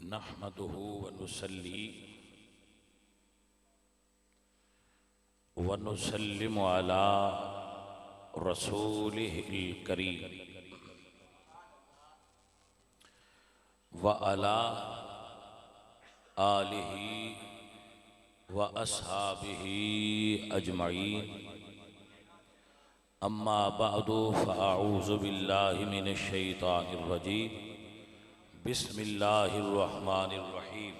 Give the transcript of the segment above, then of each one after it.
नहमदुहु व नुसल्ली व नुसल्लिमु अला रसूलिहिल करीम व अला आलिहि व अस्हाबिहि अजमईन। अम्मा बअदु फ़अऊज़ु बिल्लाहि मिनश शैतानिर रजीम। बिस्मिल्लाहिर्रहमानिर्रहीम।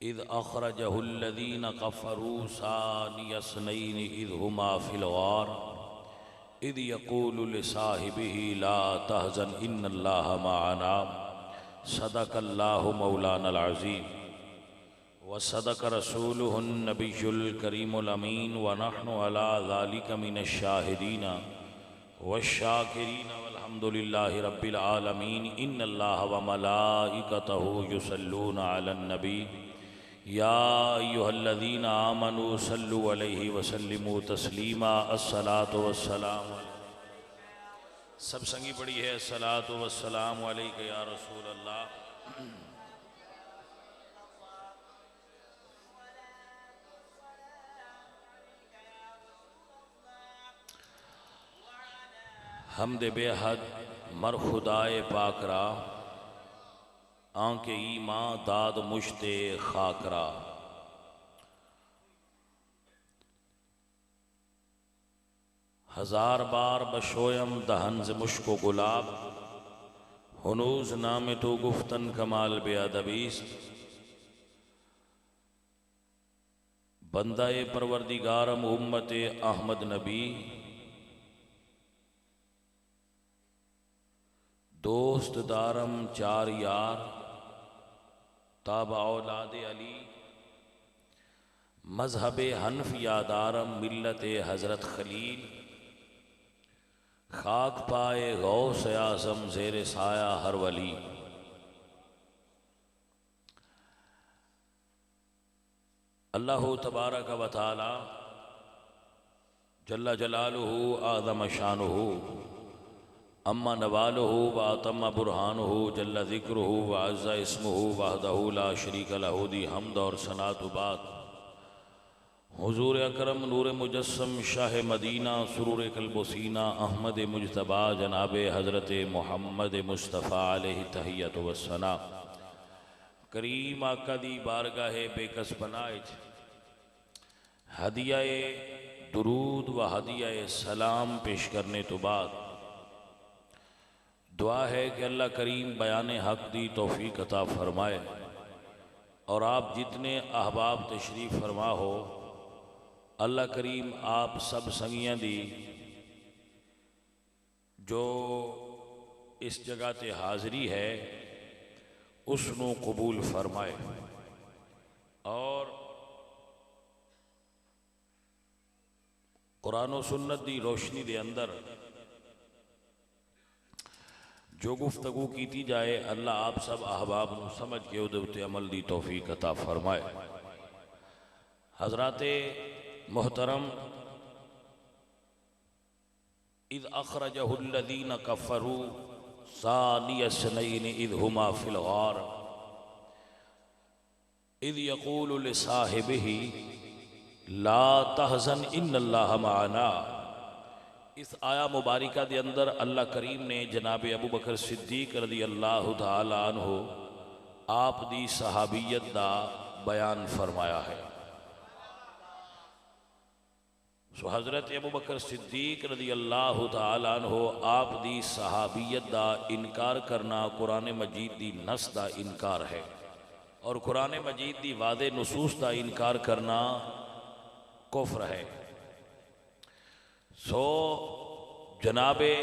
इज़ अख़रजहुल्लज़ीना कफ़रू सानिय स्नैनि इज़ हुमा फ़िल ग़ार इज़ यक़ूलु लिसाहिबिही ला तहज़न इन्नल्लाहा मअना। सदक़ल्लाहु मौलानल अज़ीम व सदक़ रसूलुहुन नबियुल करीमुल अमीन व नहनु अला ज़ालिका मिनश शाहिदीन वश्शाकिरीन वल्हम्दुलिल्लाहि रब्बिल आलमीन। इन्नल्लाहा व मलाइकतहु युसल्लूना अलन नबी या अय्युहल्लज़ीना आमनू सल्लु अलैहि व सल्लिमू तस्लीमा। अस्सलातु वस्सलाम। सब संगी पड़ी है अस्सलातु वस्सलाम अलैका या रसूल अल्लाह। हमद बेहद मर खुदाए पाकरा आंके ईमा दाद मुश्ते खाकरा। हजार बार बशोयम दहंज मुश्को गुलाब हुनूज नाम तो गुफ्तन कमाल बेअदबीस्त। बंदाए परवरदिगारम उम्मते अहमद नबी दोस्त दारम चार यार ताब औलाद अली मजहब हनफ यादारम मिल्लत हजरत खलील। खाक पाए गौस आज़म ज़ेर साया हर वली। अल्लाह तबारक व तआला जल्ला जलालुहु आज़म शानुहु अम्मा नवालुहु व अतम्मा बुरहानुहु जल्ला ज़िक्रुहु व अज़्ज़ा इस्मुहु वहदहु ला शरीक लहु दी हम्द और सनातु बाद। हुज़ूर अकरम नूर मुजस्सम शाह मदीना सुरूर कल्बुसीना अहमद मुजतबा जनाब हज़रत मोहम्मद मुस्तफ़ा अलैहि तहियत व सना। करीम आका दी बारगाह बेकस बनाइज हदिया दुरूद व हदिया सलाम पेश करने तो बाद दुआ है कि अल्लाह करीम बयान हक दी तौफीक अता फरमाए और आप जितने अहबाब तशरीफ़ फरमा हो अल्लाह करीम आप सब संगियां दी जो इस जगह ते हाज़री है उसनू कबूल फरमाए और कुरान व सुन्नत दी रोशनी दे अंदर जो गुफ्तगू की जाए अल्लाह आप सब अहबाब नू समझ के उहदे उत्ते अमल दी तौफीक अता फरमाए। हज़राते मोहतरम इज़ अख़रजहुल्लज़ीना कफ़रू सानिय स्नैनि इज़ हुमा फ़िल ग़ार इज़ यक़ूलु लिसाहिबिही ला तहज़न इन्नल्लाहा मअना। इस आया मुबारिका के अंदर अल्लाह करीम ने जनाब अबू बकर सिद्दीक रज़ी अल्लाह तआला अन्हु आप दी सहाबियत दा बयान फरमाया है। सो हज़रत अबू बकर सिद्दीक रज़ी अल्लाह तआला अन्हु आप दी सहाबियत दा इनकार करना कुरान मजीद दी नस दा इनकार है और कुरान मजीद दी वादे नसूस दा इनकार करना कुफ्र है। सो जनाबे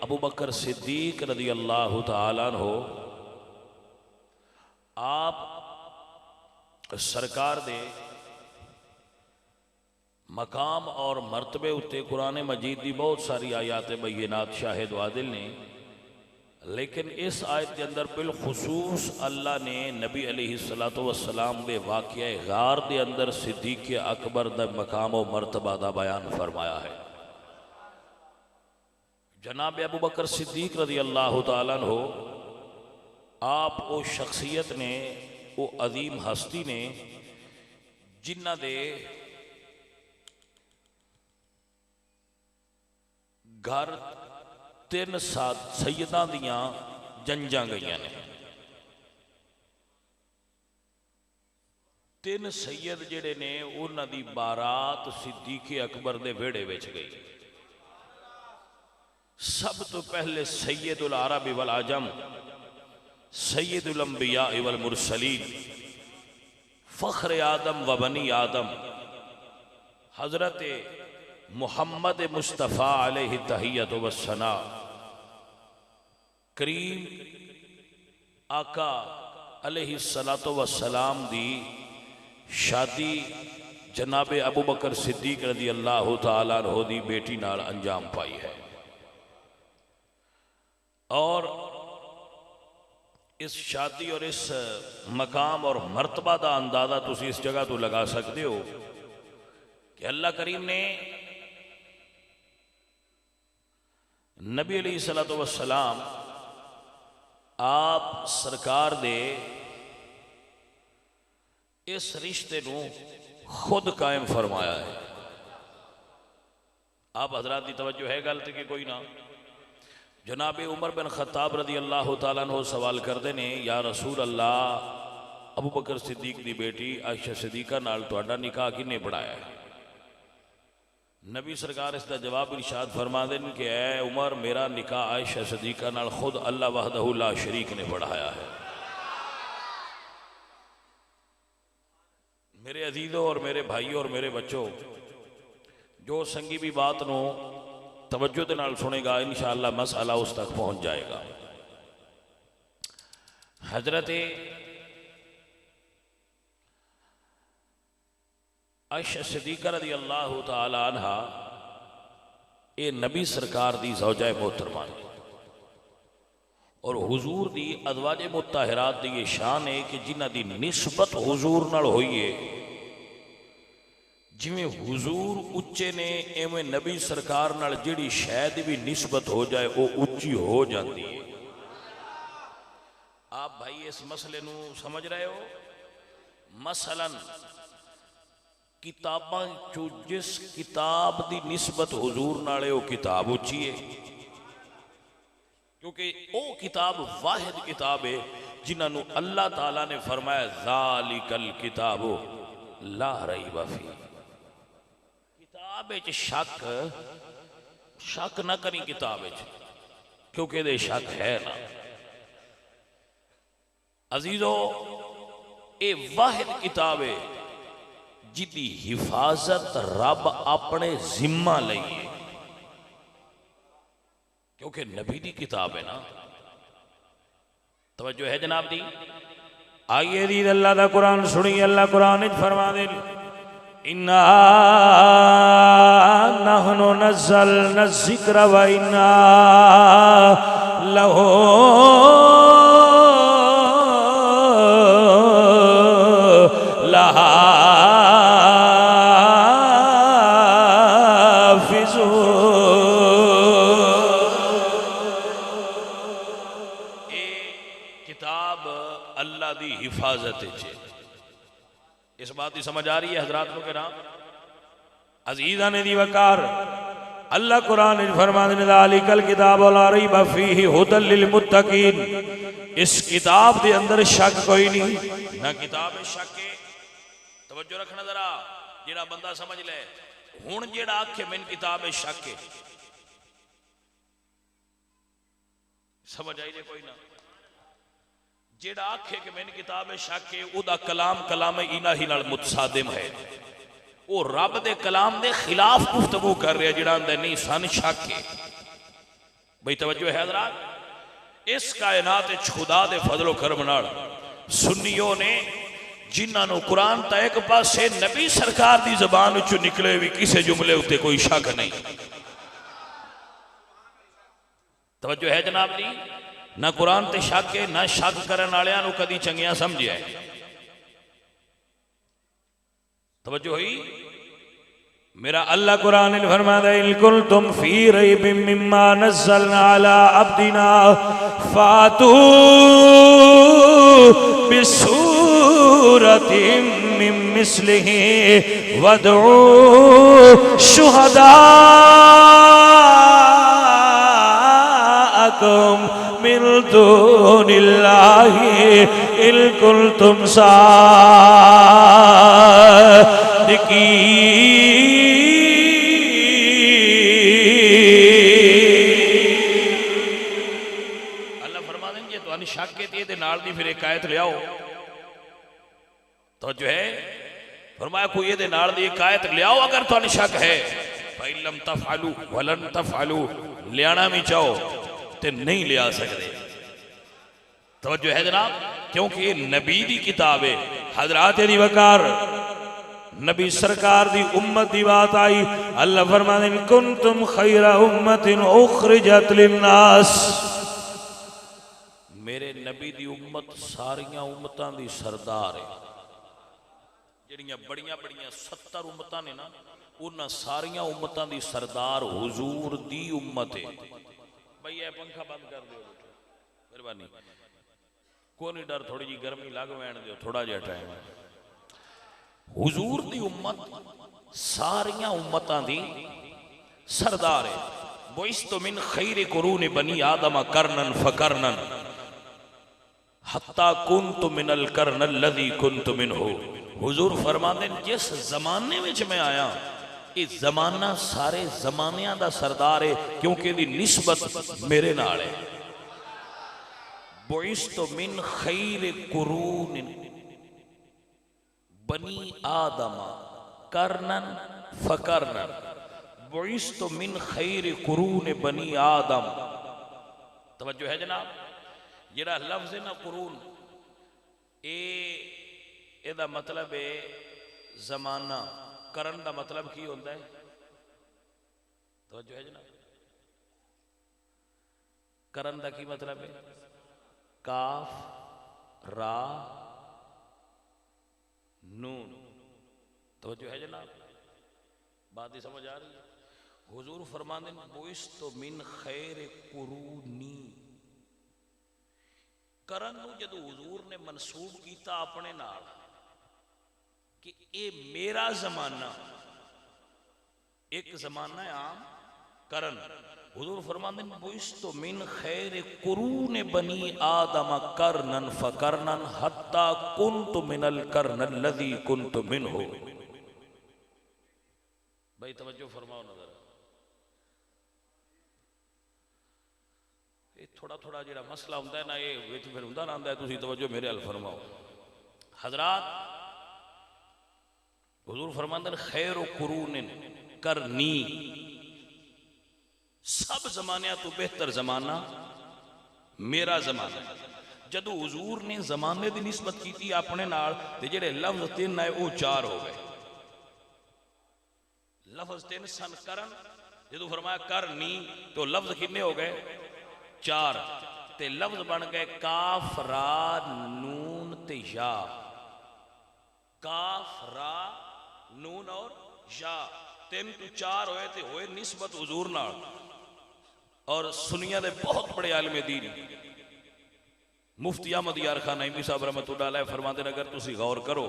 अबू बकर सिद्दीक रज़ी अल्लाह तआला अन्हु आप सरकार दे मकाम और मरतबे उत्ते कुरान मजीद की बहुत सारी आयात बय्यनात शाहिद वादिल ने, लेकिन इस आयत के अंदर बिलखुसूस अल्लाह ने नबी अलैहिस्सलातु वस्सलाम के वाक़या गार के अंदर सिद्दीक़ अकबर दा मकाम और मरतबा दा बयान फरमाया है। जनाब अबू बकर सिद्दीक रज़ी अल्लाह तआला अन्हु आप वो शख्सियत ने, वो अजीम हस्ती ने जिन्हां दे घर 3 सैयदां दियां जंजां गईयां ने। 3 सैयद जिहड़े ने उन्हां दी बारात सिद्दीक़ अकबर दे वेड़े विच गई। सब तो पहले सैयदुल अरब वल आजम, सैयदुल अंबिया वल मुरसलीन, फ़ख्र आदम व बनी आदम, हज़रत मुहम्मद मुस्तफ़ा अलैहि तहियत व सना, करीम आका अलैहि सलातो व सलाम दी शादी जनाब अबू बकर सिद्दीक रज़ी अल्लाह तआला अन्हु दी बेटी नाल अंजाम पाई है। और इस शादी और इस मकाम और मर्तबा का अंदाज़ा तुसी इस जगह तो लगा सकते हो कि अल्लाह करीम ने नबी अलैहिस्सलातु वस्सलाम आप सरकार दे इस रिश्ते को खुद कायम फरमाया है। आप हजरात की तवज्जो है गल कि कोई ना। जनाब उमर बिन खत्ताब रज़ी अल्लाह तआला अन्हु सवाल करते हैं, या रसूल अल्लाह, अबू बकर सिद्दीक की बेटी आयशा सिद्दीका नाल तुहाडा निकाह किन्ने पढ़ाया है? नबी सरकार इसका जवाब इरशाद फरमा देन कि ऐ उमर, मेरा निकाह आयशा सिद्दीका नाल खुद अल्लाह वहदहु ला शरीक ने पढ़ाया है। मेरे अजीज़ों और मेरे भाइयों और मेरे बच्चों, जो संगी भी बात नो तवज्जो के नाल सुनेगा इंशाअल्लाह मसला उस तक पहुँच जाएगा। हजरत आयशा सिद्दीका रज़ी अल्लाह तआला अन्हा ये नबी सरकार दी ज़ौजा मोहतरमा ने और हुजूर दी अज़वाज मुत्तहरात दी ये शान है कि जिन्हां दी निस्बत हुजूर नाल होई है, जिमें हुजूर उच्चे ने एवं नबी सरकार नाल जिहड़ी शायद भी निस्बत हो जाए वो उच्ची हो जाती है। आप भाई इस मसले नू समझ रहे हो? मसलन किताबां चो जिस किताब की निस्बत हुजूर नाल वो किताब उच्ची है, क्योंकि वो किताब वाहिद किताब है जिन्होंने अल्लाह ताला ने फरमाया ज़ालिकल किताबु ला रैब फीह। किताब शक ना करी किताब क्योंकि दे शक है ना। अजीजों, ये वाहिद किताब है जिदी हिफाजत रब अपने जिम्मा लई है, क्योंकि नबी दी किताब है ना। तवज्जो है जनाब दी? आइए दी अल्लाह दा कुरान सुनिए। अल्लाह कुरान विच फरमा दे, इन्ना नहनु नज़्ज़लना ज़िक्र व इन्ना लहू हिफाजत है। इस बात की समझ आ रही है हजरात को? नाम अजीजा ने दी वकार अल्लाह कुरान फरमाने ज़ालिकल किताबु ला रैब फीह हुदल लिल मुत्तकीन। इस किताब के अंदर शक कोई नहीं, ना किताब है शक है। तवज्जो रखना जरा, जेड़ा बंदा समझ ले। हुण जेड़ा आखे मैन किताब है शक है, समझ आई जे कोई ना? जेड़ा आखे कि मैंने किताब शक है उदा कलाम कलाम इलाही नाल मुतसादिम है। वो रब दे कलाम दे खिलाफ गुफ्तगू कर रहा, जेड़ा आंदा नहीं सन शक है। भाई तवज्जो है हज़रात? इस कायनात विच खुदा दे फजलो करम नाल सुन्नियों ने जिन्हां कुरान ता एक पासे नबी सरकार दी जबान विचों निकले भी किसी जुमले उत्ते कोई शक नहीं। तवज्जो है जनाब दी? ना कुरान ते शक है, ना शक करने वालियां नूं कदी चंगिया समझिया है। तवज्जो हुई? मेरा अल्लाह कुरान ने फरमाया इन कुंतुम फी रैबिम मिम्मा नज़्ज़लना अला अब्दिना फातू बिसूरतिम मिन मिस्लिही वदऊ शुहदाअकुम मिन दूनिल्लाहि इन कुंतुम सादिकीन। अल्लाह फरमा देंगे तो शक के दे नाल दी फिर एक आयत ले आओ तो जो है फरमाया कोई ये नाल दी एक आयत ले आओ अगर तो शक है फइलम तफअलू वलन तफअलू लियाना भी चाहो ते नहीं लिया सकते। तो जो है जनाब क्योंकि ये नबी दी किताब है हजरात अली वकार नबी सरकार दी उम्मत दी बात आई। अल्लाह फरमाते हैं कुंतुम खैरा उम्मतिन उखरिजत लिन्नास मेरे नबी दी उम्मत सारियां उम्मतां दी सरदार है। जड़ियां बड़ियां बड़ियां 70 उम्मतां ने ना उन्हां सारियां उम्मतां दी सरदार हुजूर दी उम्मत है। भाई ये पंखा बंद कर दो मेहरबानी कोई नहीं डर थोड़ी जी गर्मी लग वैन दो थोड़ा जिहा टाइम है। हुजूर दी उम्मत सारियां उम्मतां दी सरदार है। बुइस्तु मिन खैरि कुरूनि बनी आदम करनन फकरनन हत्ता कुन्तु मिनल करनल लज़ी कुन्तु मिनहु। हुजूर फरमाते हैं जिस जमाने में मैं आया ये जमाना सारे जमानियां दा सरदार है क्योंकि दी निस्बत मेरे नाल है। बुइस्तु मिन खैरि कुरूनि बनी आदम करनन फकरनन बुइस्तु मिन खैरि कुरूनि बनी आदम। तवज्जो है जनाब जेड़ा लफ्ज़ है ना कुरून एदा मतलब है जमाना करन दा मतलब की होता है। तो जो है जनाब करन दा की मतलब है काफ रा नून। तो जो है जनाब बात ही समझ आ रही है। हुजूर फरमाते हैं बुइस्तु मिन खैरि कुरूनी करन नूं जदों हुजूर ने मनसूब किया अपने नाल कि ये मेरा जमाना एक जमाना है आम करन। हुजूर फरमाते हैं बुइस्तु मिन खैरि कुरून बनी आदम करनन फकरनन हत्ता कुन्तु मिनल करनल लज़ी कुन्तु मिनहु। भाई तवज्जो फरमाओ नजर थोड़ा थोड़ा जो मसला होंगे ना ये फिर होंगे रहता है। तुसीं तवज्जो मेरे हल फरमाओ हजरात। हुजूर फरमाते हैं खैर कुरून करनी सब जमाने तो बेहतर जमाना मेरा जमाना। जदों हुजूर ने जमाने की निस्बत की अपने नाल ते जेड़े लफ्ज 3 आए वो 4 हो गए। लफ्ज 3 सन करन जदों फरमाया करनी तो लफ्ज कितने हो गए 4 ते लफ्ज बन गए काफ रा नून ते या। काफ रा नून और या 3 तो 4 होए ते होए निस्बत हुजूर नाल। और सुनिया दे बहुत बड़े आलिम दीन मुफ्ती अहमद यार खान नईमी साहब रहमतुल्लाह अलैह फरमाते हैं अगर तुसी गौर करो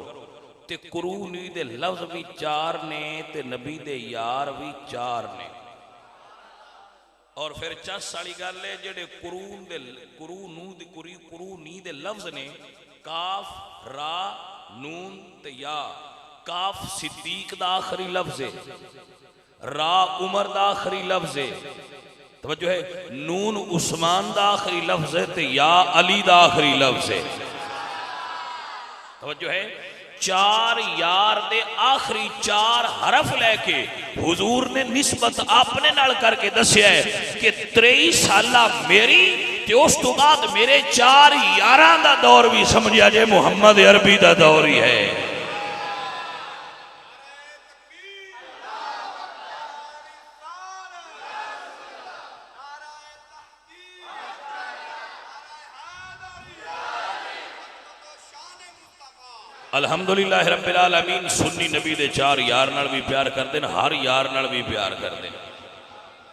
ते कुरूनी दे लफ्ज भी 4 ने ते नबी दे यार भी 4 ने। और फिर चस वाली गल है जेडे कुरूनी दे लफ्ज ने काफ रा नून ते या। काफ सिद्दीक दा आखिरी लफ्ज है रा उमर दा आखिरी लफ्ज है तवज्जो है नून उस्मान दा आखिरी लफ्ज है ते या अली दा आखिरी लफ्ज है। तवज्जो है 4 यार दे आखिरी 4 हरफ लेके हुजूर ने निस्बत अपने नाल करके दसिया है कि 23 साला मेरी ते उस तो बाद मेरे 4 यारां दा दौर भी समझिया जे मुहम्मद अरबी दा दौर ही है। अल्हम्दुलिल्लाह रब्बिल आलमीन सुन्नी नबी दे 4 यार नाल भी प्यार करते हैं हर यार नाल भी प्यार करते हैं।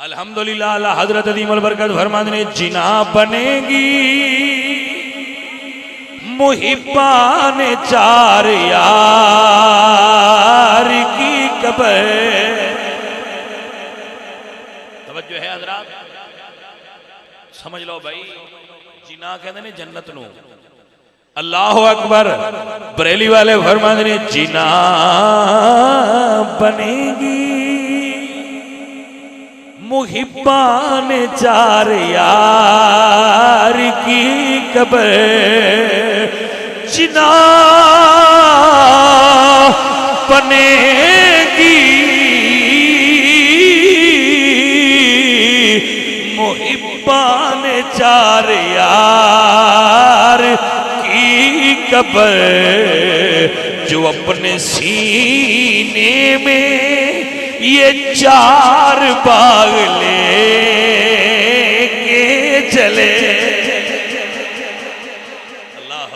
अल्हम्दुलिल्लाह अल्लाह हजरत अदीमुल बरकत फरमाते हैं जिना बनेगी मुहिब्बान चार यार की कबर। तवज्जो है हजरात, समझ लो भाई, जिना कहते ने जन्नत नू। अल्लाह अकबर। बरेली वाले फरमाते ने जिना बनेगी मुहिब्बान चार यार की कबर। जिना बनेगी मुहिब्बान चार यार की कबर। जो अपने सीने में ये चार बाग लेके चले। अल्लाह,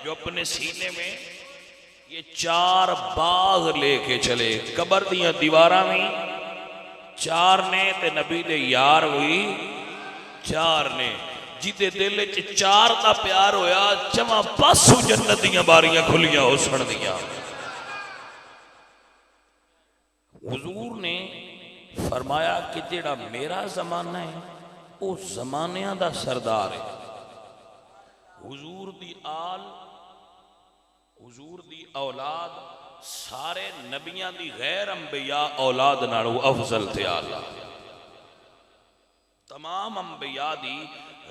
जो अपने सीने में ये चार बाग लेके चले। कबर दियां दीवारां भी चार ने ते नबी दे यार हुई चार ने। जिदे दिल च चार का प्यार होया, चवां पासों जन्नत दियां बारियां खुलियां हो सन दियां। हुजूर ने फरमाया कि जेड़ा मेरा जमाना है वो जमानिया दा सरदार है। हुजूर दी आल, हुजूर दी औलाद सारे नबियां दी गैर अंबिया औलाद नालों अफजल थे। आला तमाम अंबिया दी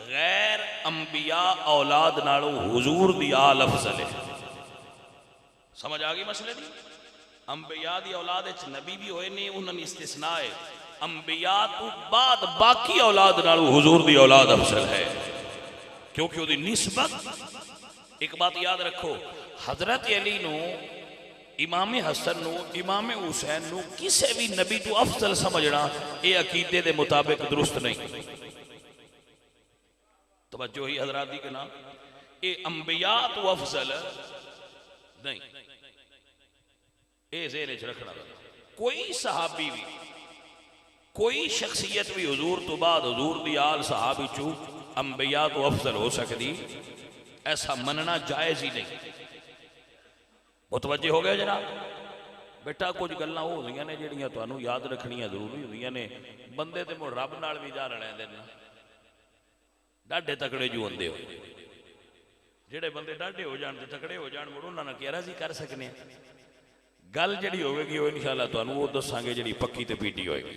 गैर अंबिया औलाद नालों हुजूर दी आल अफजल है। समझ आ गई मसले दी? अंबिया दी औलाद नबी भी होए ने, उन्होंने इस्तिस्ना है। अंबिया तो बाद बाकी औलाद नालों हुजूर दी औलाद अफजल है, क्योंकि उहदी निस्बत। एक बात याद रखो, हजरत अली नू, इमाम हसन नू, इमाम हुसैन नू किसी भी नबी तो अफजल समझना ये अकीदे दे मुताबिक दुरुस्त नहीं। तवज्जो ही हजरात दी के नाम, ये अंबिया तो अफजल नहीं, ये ज़हन च रखना। कोई सहाबी भी, कोई शख्सियत भी हुजूर तो बाद हुजूर दी आल सहाबी चू अंबिया तो अफजल हो सकती, ऐसा मनना जायज ही नहीं। मुतवज्जे हो गए जनाब? बेटा कुछ गल्लां हो गई ने जिहड़ियां तुहानूं याद रखनियां जरूरी होंदियां ने। बंदे ते मुड़ रब नाल भी जा रलैंदे ने। डाढे तकड़े जो होंदे हो, जिहड़े बंदे डाढे हो जाण ते तकड़े हो जाण, मुड़ उन्हां नाल किहड़ा जी कर सकने। गल जिहड़ी होवेगी वो इंशाअल्लाह तुहानूं वो दसांगे जिहड़ी पक्की ते पीटी होएगी।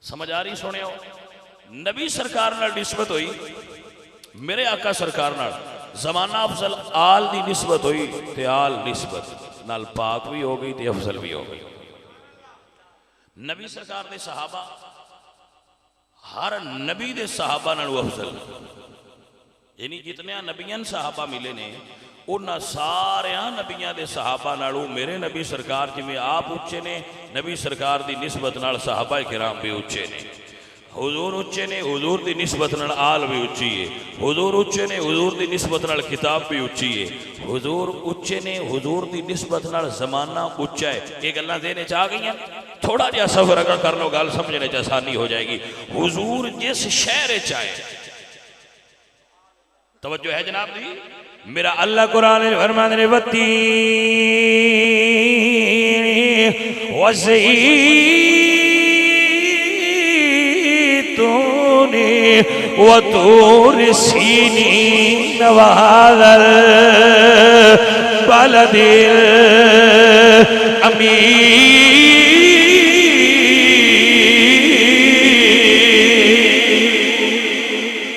समझ आ रही? सुनियो, नबी सरकार नाल निस्बत हुई, मेरे आका सरकार नाल जमाना अफजल आल दी निस्बत हुई, ते आल निस्बत नाल पाक भी हो गई ते अफजल भी हो गई। नबी सरकार दे सहाबा हर नबी दे सहाबा नालों अफजल, यानी जितने नबियन सहाबा मिले ने उन्हां सारियां नबियां दे सहाबा नालों मेरे नबी सरकार जिवें आप उच्चे ने, नबी सरकार दी निस्बत नाल सहाबा किराम भी उच्चे ने। हुजूर उच्चे ने, हुजूर दी निस्बत नाल आल भी उच्ची है। हुजूर उच्चे ने, हुजूर दी निस्बत नाल किताब भी उच्ची है। हुजूर उच्चे ने, हुजूर दी निस्बत नाल ज़माना उच्चा है। ये गल्लां ज़हन च आ गईयां? थोड़ा जिहा सफर अगर कर लो गल समझने च आसानी हो जाएगी। हुजूर जिस शहर च आए, तवज्जो है जनाब दी? मेरा अल्लाह कुरान में फरमाते ने वतीन वज़ैतूनी वतूर सीनीन वहाज़ल बलदिल अमीन।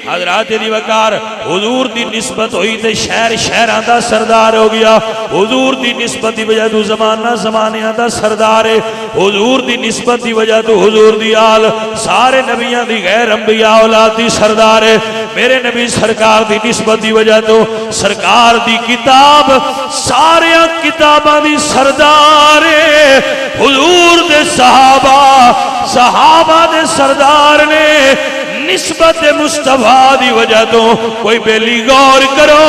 हजरात दी वकार, हुजूर दी निस्बत हुई तो शहर शहरां दा सरदार हो गया। हुजूर दी निस्बत की वजह तो जमाना जमानियां दा सरदार है। हुजूर दी निस्बत की वजह तो हुजूर दी आल सारे नबियां दी गैर अंबिया औलाद दी सरदार है। मेरे नबी सरकार दी निस्बत की वजह तो सरकार दी किताब सारे किताबां दी सरदार है। हुजूर दे सहाबा सहाबा दे सरदार ने। निस्बत मुस्तफा दी वजह तो कोई बेली गौर करो,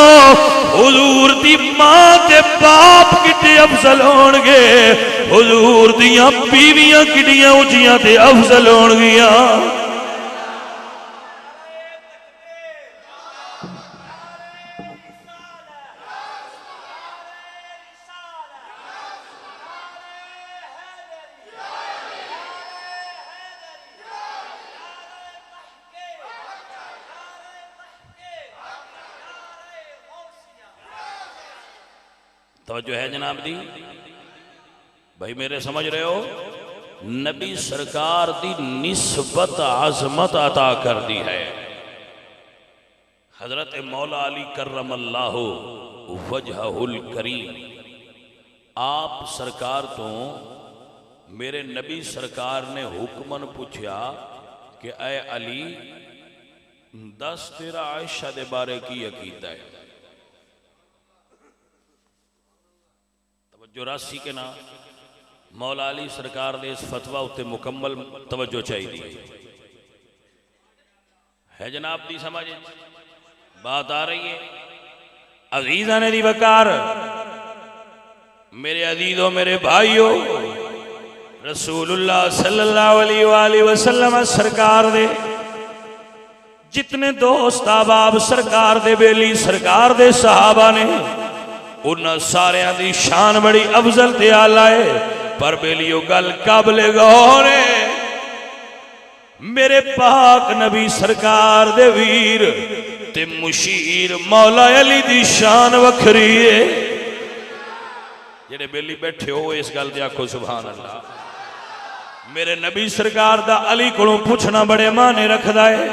हुजूर दी मां ते बाप कितने अफजल होणगे, हुजूर दियां बीवियां कितनियां ऊंचियां ते अफजल होणगियां। तवज्जो है जनाब दी भाई मेरे समझ रहे हो। नबी सरकार दी निस्बत आजमत अता कर दी है। हजरत मौला अली करमल्लाहु वजहुल करीम आप सरकार तो मेरे नबी सरकार ने हुक्मन पूछा कि ऐ अली दस तेरा आयशा दे बारे की अकीदा है। तवज्जो रासी के ना मौला अली सरकार ने इस फतवा उत्ते मुकम्मल तवज्जो चाहिए है जनाब दी समझ बात आ रही है। अजीजा ने दी वकार मेरे अजीजों मेरे भाइयों रसूलुल्लाह सल्लल्लाहु अलैहि वसल्लम सरकार दे जितने दोस्त अहबाब सरकार दे बेली सरकार दे सहाबा ने उन्हां सारियां दी शान बड़ी अफजल ते आला है। पर बेलियो गल काबिले गौर है मेरे पाक नबी सरकार दे वीर ते मुशीर मौला अली दी शान वखरी है। जेड़े बेली बैठे हो इस गल दी आखो सुभान अल्लाह। मेरे नबी सरकार दा अली कोलों पूछना बड़े माने रखदा है।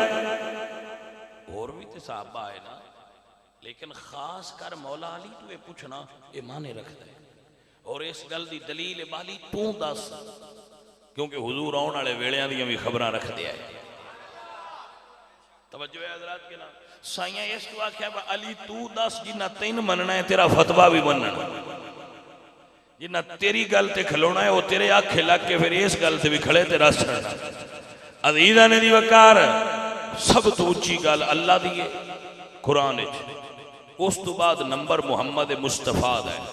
और भी ते साहबा है ना लेकिन खास कर मौला अली तू पूछना ये माने रखदा है। और इस गल दी दलील बाली तू दस क्योंकि हुजूर आने वाले वेलियां दी भी खबरां रखदे है। तवज्जो है हजरात के नाम साइयां इस तो आख्या अली तू दस जिन्ना तैन मनना है तेरा फतवा भी मनना जिन्ना तेरी गल ते खलोना है वो तेरे आखे लग के फिर इस गल से भी खड़े ते रस छड़ना। अजीजा ने दी वकार सब तो उच्ची गल अल्लाह दी है कुरान विच। उस तो बाद नंबर मुहम्मद मुस्तफा दा है।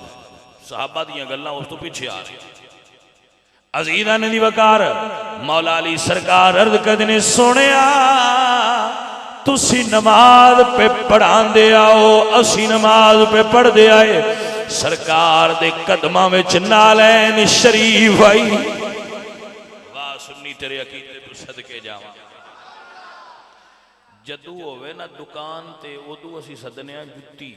सहाबा दियां गल्लां उस तो पीछे आ रही। अजीजा ने दी वकार मौला अली सरकार अर्ज करदे सोनिया तुसी नमाज पे पढ़ांदे आओ असी नमाज पे पढ़दे आए सरकार दे कदमां विच नालैन शरीफ आई। वाह सुन्नी तेरे अकीदे तू सदके जावां। जदू होवे ना दुकान ते उदू असी सदने जुत्ती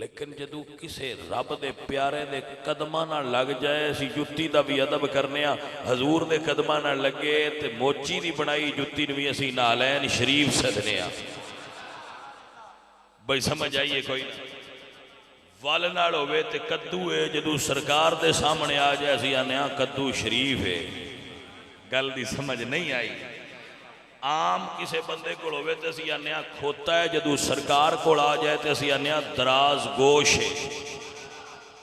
लेकिन जदू किसे रब दे प्यारे दे कदमां नाल लग जाए असी जुत्ती दा भी अदब करने हजूर दे कदमां नाल लगे ते मोची दी बनाई जुत्ती नूं भी असी नालैन शरीफ सदने भाई समझ आइए कोई ना। वल नाल होवे ते कद्दू है जदू सरकार दे सामने आ जाए असी आने कद्दू शरीफ है। गल दी समझ नहीं आई। आम किसी बंदे को होवे ते असी आने खोता है जदू सरकार को आ जाए तो असी आने दराज गोश है।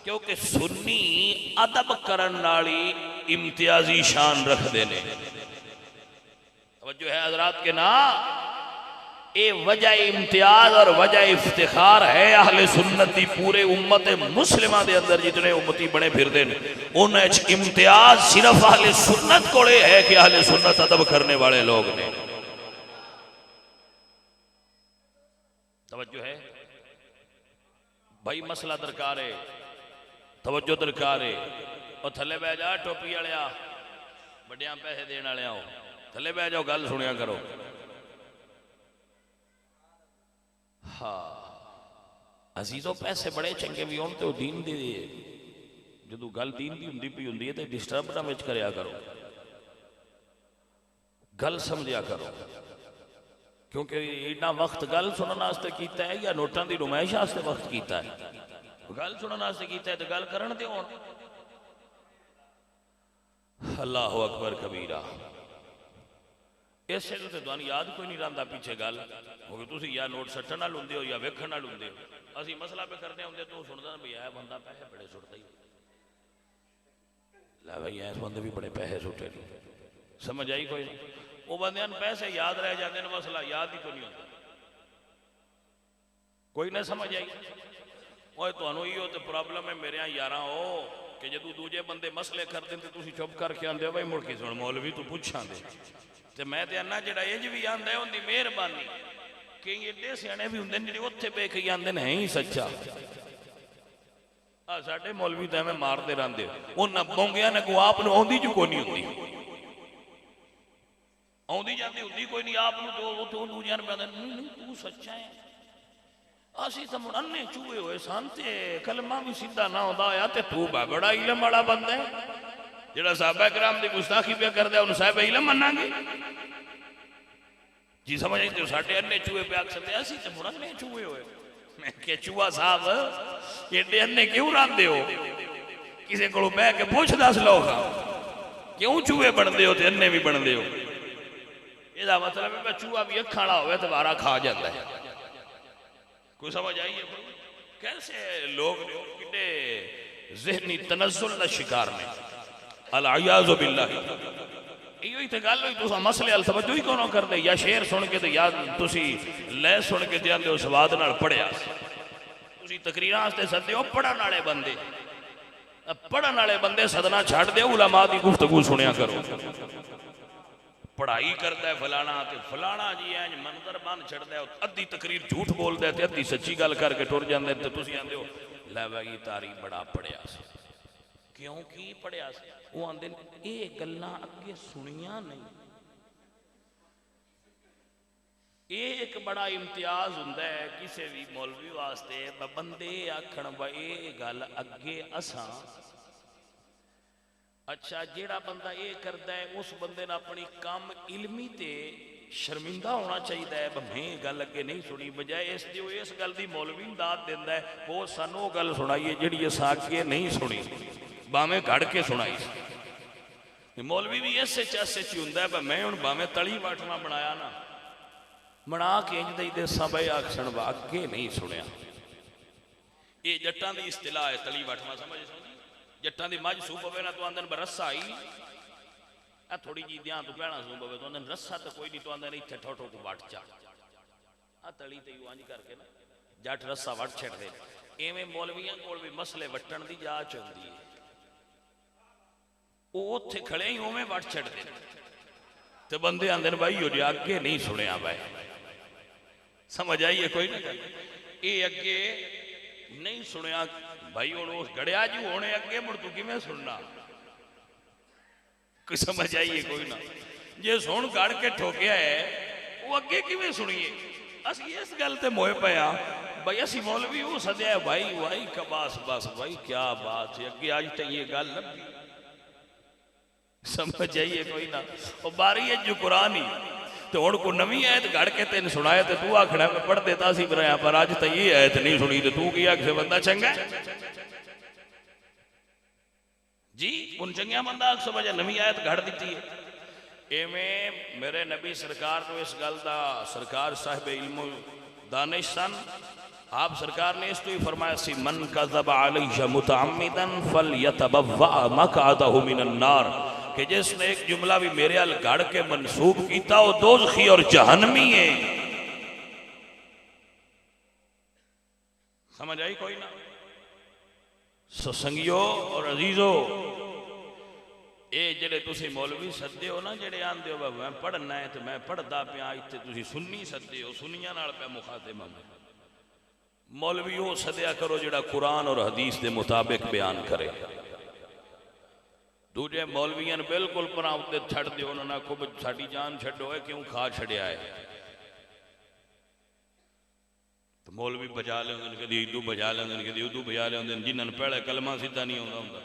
क्योंकि सुन्नी अदब करन नाली इम्तियाजी शान रखते ने। तवज्जो है हजरात के ना ये वजह इम्तियाज और वजह इफ्तिखार है अहले सुन्नत दी पूरे उम्मत मुस्लिमा दे अंदर जितने उम्मती बने फिरदे ने उन्हें इम्तियाज सिर्फ अहले सुन्नत को है कि अहले सुन्नत अदब करने वाले लोग ने। तवज्जो है भाई मसला दरकार है तवज्जो दरकार है। और थले बह जा टोपी वाले बड़िया पैसे देने वाले हो थले बह जाओ गल सुनिया करो। हाँ अजीजों पैसे बड़े चंगे भी होने तो दीन दी जो गल दीन की होंगी पी होंगी तो डिस्टर्ब ना विच करया करो गल समझिया करो। क्योंकि इतना वक्त गल सुनने वास्ते कीता है या नोटां की नुमाइश वास्ते वक्त कीता है। गल सुनने वास्ते कीता है तो गल करन दे हुण। अल्लाहु अकबर कबीरा। इसे तो तुहानू याद कोई नहीं रहा पीछे गल हो तुम या नोट सट्टन नाल हुंदे हो या वेखण नाल हुंदे हो। असीं मसला पे करने होंगे तो सुनदा भी है बंदा पैसे बड़े सुटदा ही लै भाई इस बंदे भी बड़े पैसे सुटे समझ आई कोई वो बंदे पैसे याद रह जाते हैं मसला याद ही तो नहीं होता कोई ना समझ आई। और तुहानू इहो तो प्रॉब्लम है मेरे यारां हो कि जदों दूजे बंदे मसले करते तो तुसीं चुप करके आंदे हो भाई मुड़ के सुन मौलवी तू पुछां दे ते मैं ते अन्ना जिहड़ा इंज भी आंदा है उनकी मेहरबानी कई एडे सियाणे भी हुंदे जिहड़े उत्थे बेख के आंदे ने ही सच्चा आ साडे मौलवी तो एवें मारदे रहंदे उन्हां बोंगियां ने को आप नूं आउंदी जो कोई नहीं हुंदी आउंदी जांदी हुंदी कोई नहीं आप नूं तो दूजियां नूं कहंदे नहीं तू सच्चा है असी तो मुड़ अन्ने चूहे हुए सन ते कलमा भी सीधा ना होता होया ते तू बड़ा इलम वाला बंदा है जेड़ा साहबा कराम की गुस्ताखी पे करदा उन्हें साहब इलम मनांगे जी समझ नहीं तो साढ़े अन्ने चूहे पे आख सकते असी तो मुड़ अन्ने चूहे हुए मैं क्या चूहा साहब एडे अन्ने क्यों रखते हो किसी को बह के पूछ दस लो क्यों चूहे बनते हो ते अन्ने भी बनते हो ਇਹਦਾ मतलब है चूहा भी अखा वाला हो तो बारा खा जाता है कोई समझ आई है कैसे लोग कितने ज़हनी तनज़्ज़ुल का शिकार ने अल-अयाज़ु बिल्लाह इहो ही तो गल हुई तुसा मसले अल तवज्जो ही क्यों करते या शेर सुन के तो या तुसी लय सुन के जाते हो स्वाद नाल पढ़िया तुसी तकरीरां वास्ते सदे हो पढ़न वाले बंदे सदना छड्ड दे उलमा दी गुफ्तगू सुनिया करो पढ़ाई करता है फलाना जी इंज मंदर बंद छड़ता है अद्धी तकरीर झूठ बोलता है अद्धी सच्ची गल करके टुर जाते तो तुम आते हो लै भाई तारी बड़ा पढ़िया क्यों की पढ़िया वो आते ये गल्लां अगे सुनिया नहीं ये एक बड़ा इम्तियाज हुंदा है किसी भी मौलवी वास्ते बंदे आखण भाई ये गल अगे असां अच्छा जेड़ा बंदा ये करता है उस बंदे ने अपनी कम इलमी ते शर्मिंदा होना चाहिए है मैं गल अगे नहीं सुनी बजाय इस गल की मौलवी दाद देंदा है वो सानू गल सुनाइए जिहड़ी असां अगे नहीं सुनी भावें घड़ के सुनाई मौलवी भी इस च हुंदा है मैं हुण भावें तली वाटना बनाया ना बना के इंज दई देसां बई आखण अगे नहीं सुनिया ये जट्टां दी इस्तिलाह है तली वाटना समझ जट्टां दी मझ सूह पवे ना तो आंदन रस्सा आई आ थोड़ी जी ध्यान तो पहना सूह पवे तो आंदन रस्सा तो कोई नहीं तो आंदन इत्थे ठोठो को वट चा आ तली ते यूं इंज करके ना जट रस्सा वट छड्डदे एवें मौलवियां कोल भी मसले वट्टण दी जाच हुंदी है वो उत्थे खड़े ही उवें वट छड्डदे ते बंदे आंदन भाई हो जी अगे नहीं सुनिया भाई समझ आइए कोई ना ये अगे नहीं सुनिया भाई हुण उस गड़िया जी होने अगे मुड़ तू किवें सुनना कोई समझ आइए कोई ना जे सुन गड़ के ठोकिया है वो अगे किवें सुनिए असी इस गल ते मोए पे भाई असी मौलवी वो सद्या भाई भाई कबास बस भाई क्या बात है अगे आज तक ये गल लगी समझ आइए कोई ना वो बारी है जो कुरान ही तो हुण को नवी आयत गड़ के तेन सुनाया तो तू आखना मैं पढ़ देता सी बनाया पर अज तो ये आयत नहीं सुनी तो तू की आखे बंदा चंगा जी उन चंगिया बंदा आख समझ नवी आयत गढ़ दी है एवें मेरे नबी सरकार को इस गल का सरकार साहिब इल्म दानिश सन आप सरकार ने इस तो ही फरमाया सी मन कज़ब अलैहि मुतअम्मिदन फलयतबव्वा मक़अदहु मिनन नार कि जिसने एक जुमला भी मेरे अल गढ़ के मनसूब किया वो दोज़खी और जहन्नमी है समझ आई कोई ना सत्संगियो और अजीजो ये जेडे तुसी मौलवी सदे हो ना जेडे आंदे हो मैं पढ़ना है तो मैं पढ़दा पिया इत्थे तुसी सुन्नी सदे हो सुन्नियां नाल पे मुखातिब मैं मौलवी वो सदया करो जेड़ा कुरान और हदीस के मुताबिक बयान करे दूजे मौलवियां बिल्कुल परा उत्ते छड़ दिओ उन्होंने आखो साडी जान छड्डो है क्यों खा छड़िया है तो मौलवी बजा लेंगे कभी इदू बजा लेंगे कभी उदू बजा लेंगे जिन्होंने पहले कलमा सीधा नहीं आता होंगे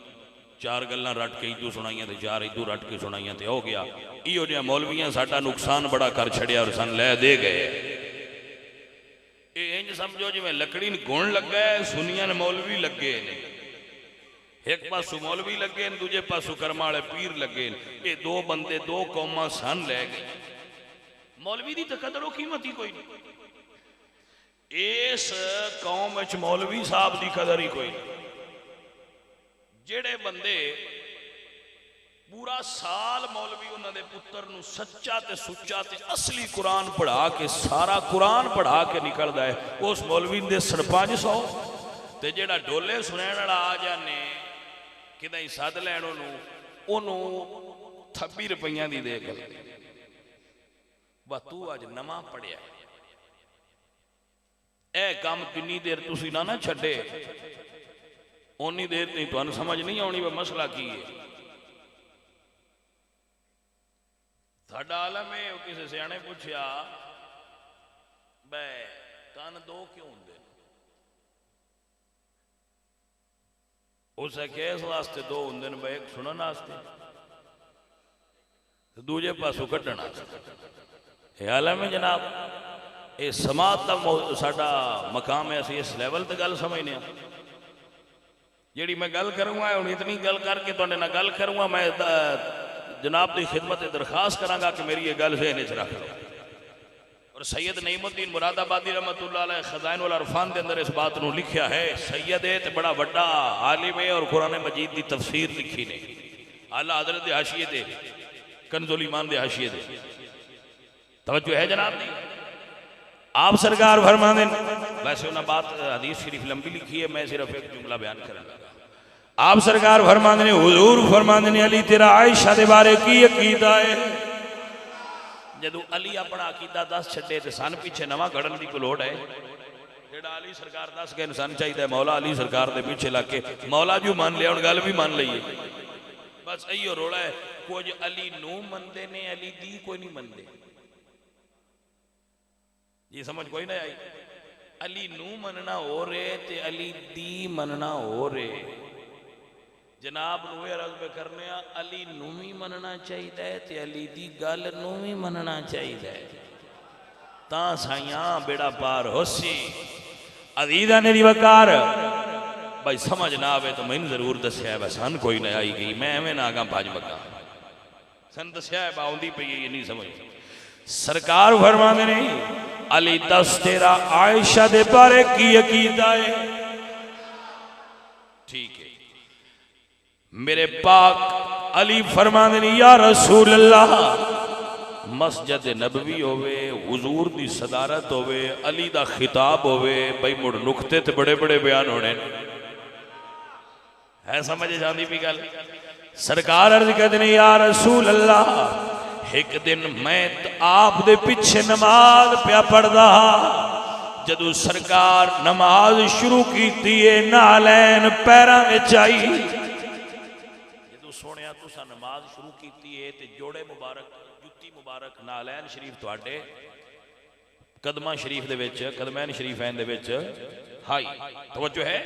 चार गल्लां रट के इदू सुनाइया तो चार इदू रट के सुनाइया तो हो गया इहो जिहा मौलवियां साडा नुकसान बड़ा कर छड़िया और सन लै दे गए इंज समझो जिवें लकड़ी गुण लगा है सुनिया ने मौलवी लगे ने एक पासू मौलवी लगे दूजे पासू कर्मा वाले पीर लगे ये दो बंदे दो कौमां सन लै गए मौलवी की तो कदर कीमत ही कोई नहीं इस कौम मौलवी साहब की कदर ही कोई नहीं जेड़े बंदे पूरा साल मौलवी उन्होंने पुत्र नूं सच्चा ते सुच्चा ते असली कुरान पढ़ा के सारा कुरान पढ़ा के निकलता है उस मौलवी दे 550 ते जेड़ा डोले सुनने वाला आ जाने कि सद लैन ओनू 26 रुपया की दे गल तू अज नवा पढ़िया ए काम जिनी देर तुसी ना छड्डे उन्नी देर नहीं तुहानू समझ नहीं आनी वा मसला की है साडा आलम है किसी सियाणे पूछया बै कान दो क्यों होंगे उस इस वास्ते दो होंगे ने भाई, एक सुनने वास्ते दूजे पासों कढ़न वास्ते। हाल में जनाब ये समाज का साडा मकाम है, असी इस लैवल ते गल समझने जी। मैं गल करूँगा हूँ इतनी गल करके तुहाडे नाल गल करूँगा, मैं जनाब की खिदमत दरखास्त कराँगा कि मेरी ये गल ज़हन च रख लो। और सैयद नईमुद्दीन मुरादाबादी रहमतुल्लाह अलैह खज़ाइन वल अरफान के अंदर इस बात को लिखा है। सैयद है तो बड़ा बड़ा आलिम है और कुरान मजीद की तफसीर लिखी ने आला हज़रत दे हाशिए दे कंजुल ईमान दे हाशिए दे। तवज्जो है जनाब दी। आप सरकार फरमाते हैं, वैसे उन्हें बात हदीस शरीफ लंबी लिखी है, मैं सिर्फ एक जुमला बयान करूँगा। आप सरकार फरमाते हैं, हुजूर फरमाते हैं, अली तेरा आयशा के बारे की अकीदा है। जदों अली अपना अकीदा दस छे तो सन पिछे नवा घड़न की कोई लोड़ है? जेड़ा अली सरकार दस गए सन चाहिए मौला अली सरकार के पीछे लग के मौला जी मान लिया, हुण गल भी मान लीए। बस इहो रोला है, कुछ अली नू मनते ने, अली दी कोई नहीं मनते। ये समझ कोई ना आई। अली नू मनना हो रहे ते अली दी मनना हो रहे। जनाब नू अर्ज में करने अली नू भी मनना चाहिए ते अली दी गल नू भी मनना चाहिए, ता साइया बेड़ा पार होसी। अजीजा ने वकार भाई समझ ना आवे तो मैनू जरूर दसिया है, सन कोई ना आई गई, मैं एवं ना आगा भज मगा, सन दसिया है आउंदी पई है, नहीं समझ। सरकार फरमाते नहीं, अली दस तेरा आयशा दे बारे की अकीदा है? ठीक है। मेरे पाक अली फरमाते नहीं, या रसूल अल्लाह मस्जिद नबवी होवे, हुजूर दी सदारत होवे, अली दा खिताब होवे, भाई मुड़ नुक्ते ते बड़े बड़े बयान होने है, समझ जाती भी गल। सरकार अर्ज कहते हैं, या रसूल अल्लाह एक दिन मैं आप दे पीछे नमाज पिया पढ़दा, जदों सरकार नमाज शुरू की नालैन पैरां विच आई। जदों सुनिया तुसां नमाज शुरू की ते जोड़े मुबारक जुत्ती मुबारक नालैन शरीफ तुहाडे कदमा शरीफ दे विच कदमैन शरीफैन दे विच हाई। तवज्जो है,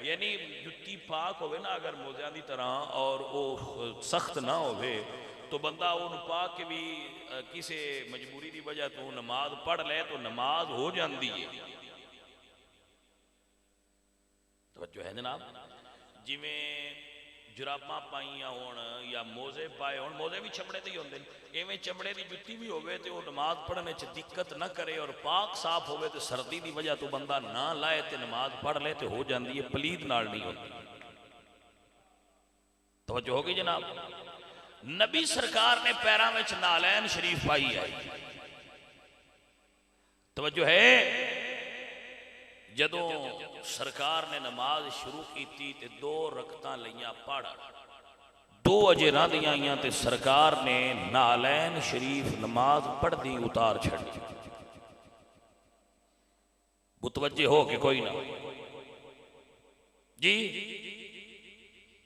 यानी जुत्ती पाक होवे ना अगर मोज़ियां दी तरह और वो सख्त ना होवे तो बंदा उन पा के भी किसी मजबूरी की वजह तो नमाज पढ़ ले तो नमाज हो जाती है। तवज्जो है जनाब। जिमें जुराबा पाइया होन या मोजे पाए होन, मोजे भी चमड़े के ही होंगे, इवें चमड़े की जुत्ती भी होवे तो वो नमाज पढ़ने च दिक्कत ना करे और पाक साफ होवे तो सर्दी की वजह तो बंदा ना लाए तो नमाज पढ़ ले तो हो जाती है, पलीद नाल नहीं होती। तवज्जो होगी जनाब। नबी सरकार ने पैरों में नालैन शरीफ पाई आई। तवज्जो है, जदों सरकार ने नमाज शुरू की ते दो रकतां लईयां पढ़, दो अजे रांदियां आईयां ते सरकार ने नालैन शरीफ नमाज पढ़दी उतार छड़ी। मुतवज्जे हो के कोई ना जी,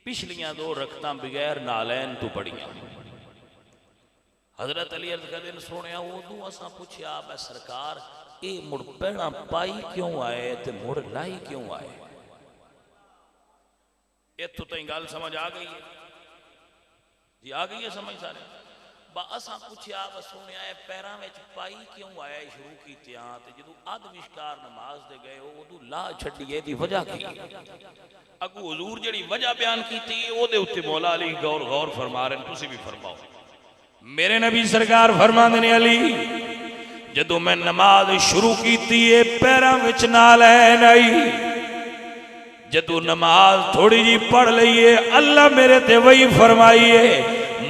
पिछलियां दो रकतां बगैर नालैन तो पढ़ियां। हजरत अली अर्ज करदे सुनिया, उदू असां पुछया मैं सरकार ये मुड़ पहला पाई क्यों आए ते मुड़ लाई क्यों आए? इत्थों ताईं गल समझ आ गई है जी, आ गई है समझ सारे। असां पुछया सुनिया पैरों में पाई क्यों आया शुरू की जो अध विशकार नमाज दे गए उदू ला छड़ी दी वजह की अगू हुजूर जी वजह बयान की मौला अली गौर गौर फरमा रहे, तुसी भी फरमाओ। मेरे नबी सरकार फरमाते ने, अली जदों मैं नमाज शुरू की पैरों में नालैन आई, जदों नमाज थोड़ी जी पढ़ लीए अल्लाह मेरे ते वही फरमाइए,